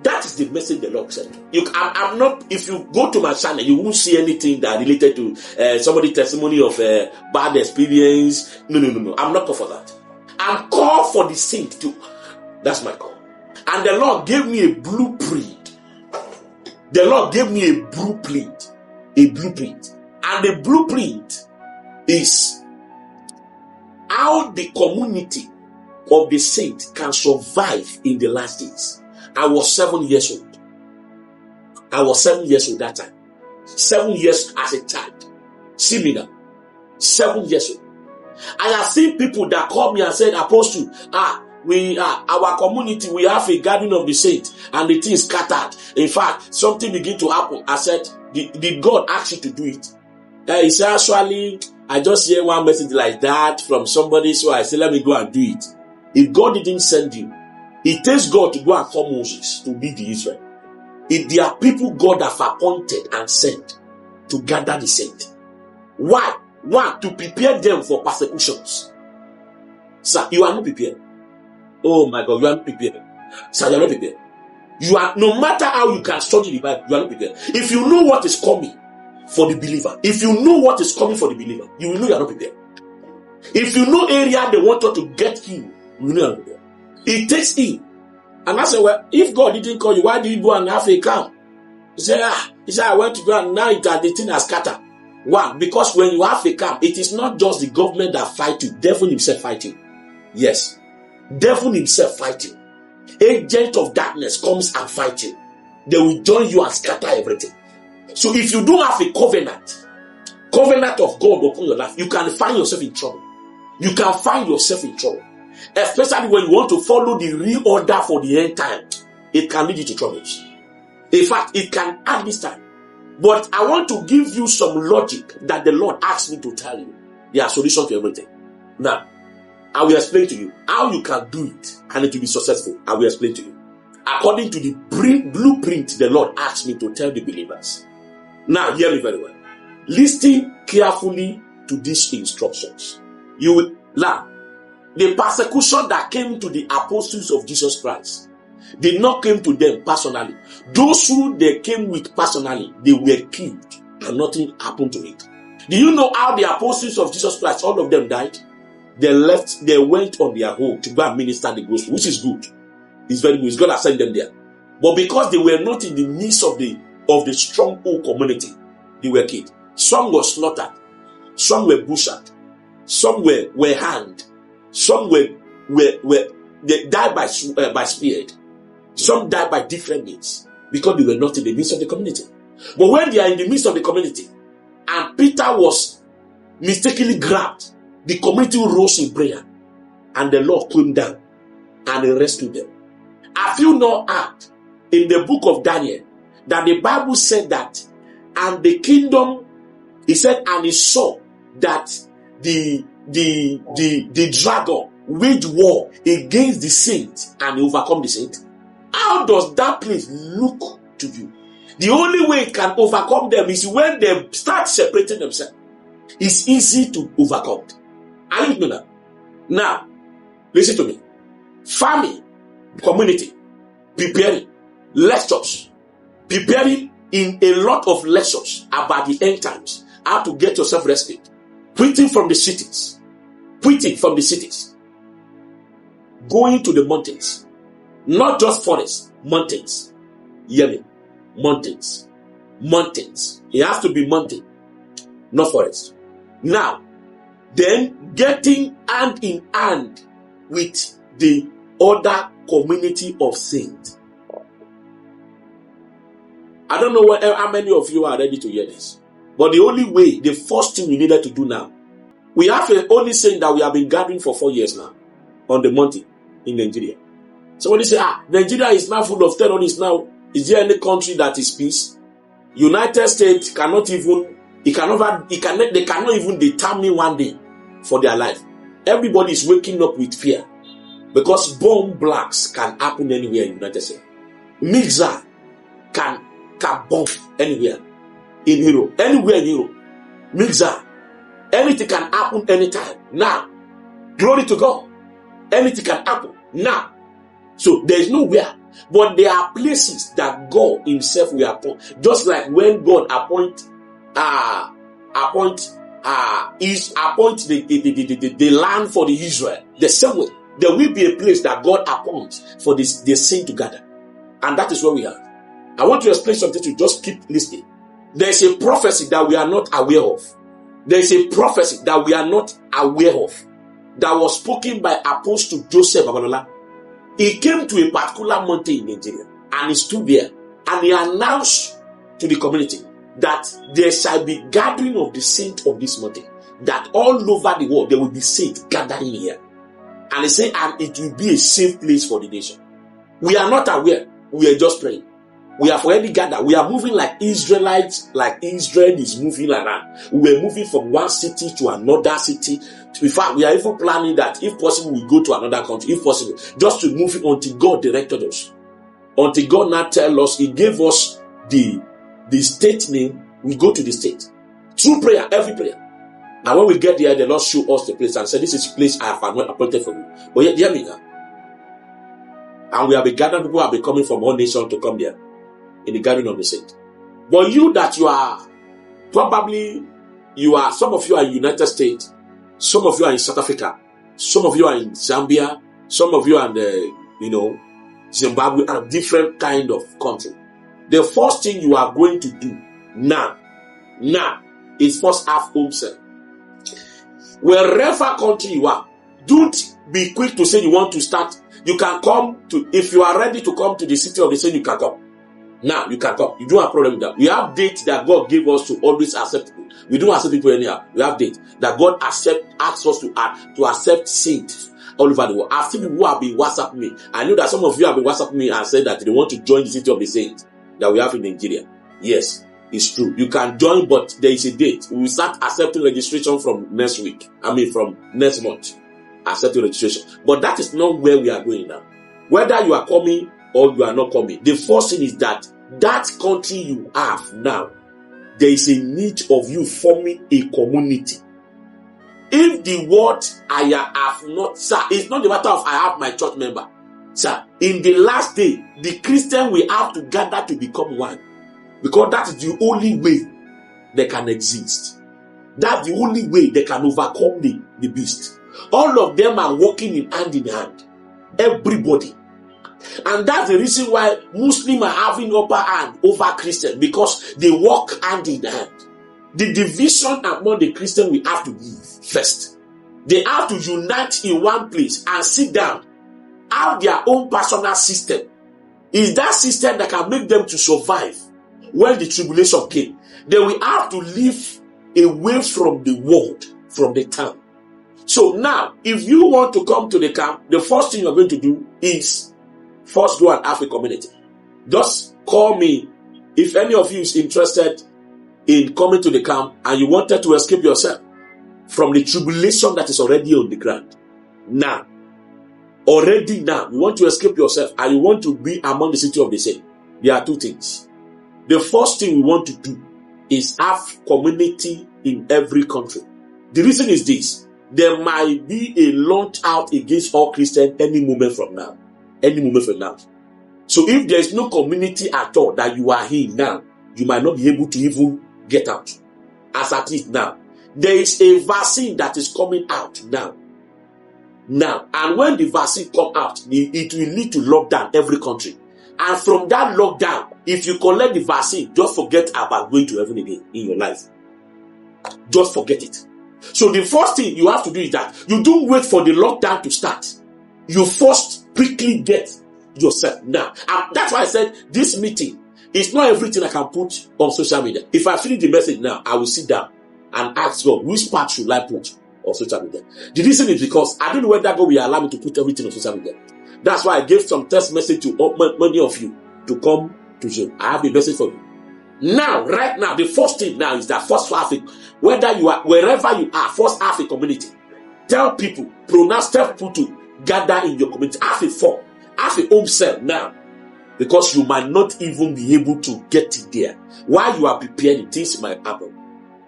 That is the message the Lord said. I'm not. If you go to my channel, you won't see anything that related to somebody's testimony of bad experience. No. I'm not called for that. I'm called for the saint too. That's my call. And the Lord gave me a blueprint. The Lord gave me a blueprint. And the blueprint is how the community of the saint can survive in the last days. I was 7 years old. That time. 7 years as a child. See me now. 7 years old. I have seen people that called me and said, Apostle, our community, we have a garden of the saints, and the thing is scattered. In fact, something begin to happen. I said, did God ask you to do it? He said, actually, I just hear one message like that from somebody, so I said, let me go and do it. If God didn't send you, it takes God to go and call Moses to lead the Israel. If there are people God have appointed and sent to gather the saints. Why? One, to prepare them for persecutions. Sir, you are not prepared. Oh my God, you are not prepared. Sir, you are not prepared. You are, no matter how you can study the Bible, you are not prepared. If you know what is coming for the believer, you will know you are not prepared. If you know area they want to get you, you will know you are not prepared. It takes him. And I said, well, if God didn't call you, why do you go and have a camp? He said, I went to go and now the thing has scattered. One, because when you have a camp, it is not just the government that fight you. Devil himself fight you. Yes. Devil himself fight you. Agent of darkness comes and fight you. They will join you and scatter everything. So if you don't have a covenant of God upon your life, you can find yourself in trouble. Especially when you want to follow the real order for the end time. It can lead you to troubles. In fact, it can at this time. But I want to give you some logic that the Lord asked me to tell you. There are solutions to everything. Now, I will explain to you how you can do it and it will be successful. I will explain to you. According to the blueprint the Lord asked me to tell the believers. Now, hear me very well. Listen carefully to these instructions. You will learn. The persecution that came to the apostles of Jesus Christ did not come to them personally. Those who they came with personally, they were killed and nothing happened to it. Do you know how the apostles of Jesus Christ, all of them died? they went on their own to go and minister the gospel, which is good. It's very good. It's God has sent them there. But because they were not in the midst of the stronghold community, they were killed. Some were slaughtered, some were butchered, some were hanged, some they died by spear, some died by different means because they were not in the midst of the community. But when they are in the midst of the community, and Peter was mistakenly grabbed, the community rose in prayer, and the Lord came down and rescued them. Have you not heard in the book of Daniel that the Bible said that, and the kingdom, he said, and he saw that the dragon waged war against the saint and he overcome the saint? How does that place look to you? The only way it can overcome them is when they start separating themselves. It's easy to overcome. Are you with me now? Now, listen to me. Family, community, preparing, lectures, preparing in a lot of lectures about the end times, how to get yourself rescued, quitting from the cities, going to the mountains, not just forests, mountains. Hear me? Mountains. It has to be mountain, not forest. Now, then getting hand in hand with the other community of saints. I don't know how many of you are ready to hear this. But the first thing we needed to do now, we have a only saying that we have been gathering for 4 years now on the mountain in Nigeria. So when you say, Nigeria is now full of terrorists now, is there any country that is peace? United States cannot even, they cannot even determine one day for their life. Everybody is waking up with fear because bomb blasts can happen anywhere in the United States. Mixer can bomb anywhere in Europe, anywhere in Europe. Mixer, anything can happen anytime. Now, glory to God. Anything can happen now. So there is nowhere, but there are places that God Himself will appoint. Just like when God appoint the land for the Israel, the same way there will be a place that God appoints for the saint to gather, and that is where we are. I want to explain something to you. Just keep listening. There is a prophecy that we are not aware of. There is a prophecy that we are not aware of that was spoken by Apostle Joseph Babalola. He came to a particular mountain in Nigeria and he stood there and he announced to the community that there shall be gathering of the saints of this mountain, that all over the world there will be saints gathering here. And he said, and it will be a safe place for the nation. We are not aware. We are just praying. We have already gathered. We are moving like Israelites, like Israel is moving around. We are moving from one city to another city. In fact, we are even planning that if possible, we go to another country, if possible, just to move it until God directed us. Until God now tell us, He gave us the state name, we go to the state. Through prayer, every prayer. And when we get there, the Lord show us the place and say, this is the place I have appointed for you. But yet, hear me now. And we have been gathering, people have been coming from all nations to come there in the gathering of the saint. But you that you are, probably, some of you are in United States, some of you are in South Africa, some of you are in Zambia, some of you are in Zimbabwe, and different kind of country. The first thing you are going to do now is first have home self. Wherever country you are, don't be quick to say you want to start. You can come to, if you are ready to come to the city of the saint, you can come. Now, you can come. You don't have problem with that. We have dates that God gave us to always accept people. We don't accept people anyhow. We have dates that God asks us to accept saints all over the world. I've seen people who have been WhatsApp me. I know that some of you have been WhatsApp me and said that they want to join the city of the saints that we have in Nigeria. Yes, it's true. You can join, but there is a date. We will start accepting registration from next week. From next month. Accepting registration. But that is not where we are going now. Whether you are coming or you are not coming, the first thing is that country you have now, there is a need of you forming a community. If the word I have not, sir, it's not the matter of I have my church member. Sir, in the last day, the Christian will have to gather to become one. Because that is the only way they can exist. That's the only way they can overcome the beast. All of them are working in hand. Everybody. And that's the reason why Muslims are having upper hand over Christians, because they work hand in hand. The division among the Christians we have to leave first. They have to unite in one place and sit down, have their own personal system. Is that system that can make them to survive when the tribulation came. Then we have to live away from the world, from the town. So now, if you want to come to the camp, the first thing you're going to do is first go and have a community. Just call me if any of you is interested in coming to the camp and you wanted to escape yourself from the tribulation that is already on the ground. Now, already now, you want to escape yourself and you want to be among the city of the saints. There are two things. The first thing we want to do is have community in every country. The reason is this. There might be a launch out against all Christians any moment from now. Any moment from now. So if there is no community at all that you are in now, you might not be able to even get out. As at it now. There is a vaccine that is coming out now. And when the vaccine comes out, it will lead to lockdown every country. And from that lockdown, if you collect the vaccine, just forget about going to heaven again in your life. Just forget it. So the first thing you have to do is that you don't wait for the lockdown to start. You first quickly get yourself now. And that's why I said this meeting is not everything I can put on social media. If I finish the message now, I will sit down and ask God, which part should I put on social media? The reason is because I don't know whether God will allow me to put everything on social media. That's why I gave some text message to many of you to come to Zoom. I have a message for you. Now, right now, the first thing now is that first have it. Whether you are, wherever you are, first have a community. Tell people to gather in your community. Have a form. Have a home cell now. Because you might not even be able to get it there. While you are preparing, things might happen.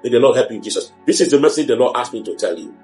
May the Lord help you, Jesus. This is the message the Lord asked me to tell you.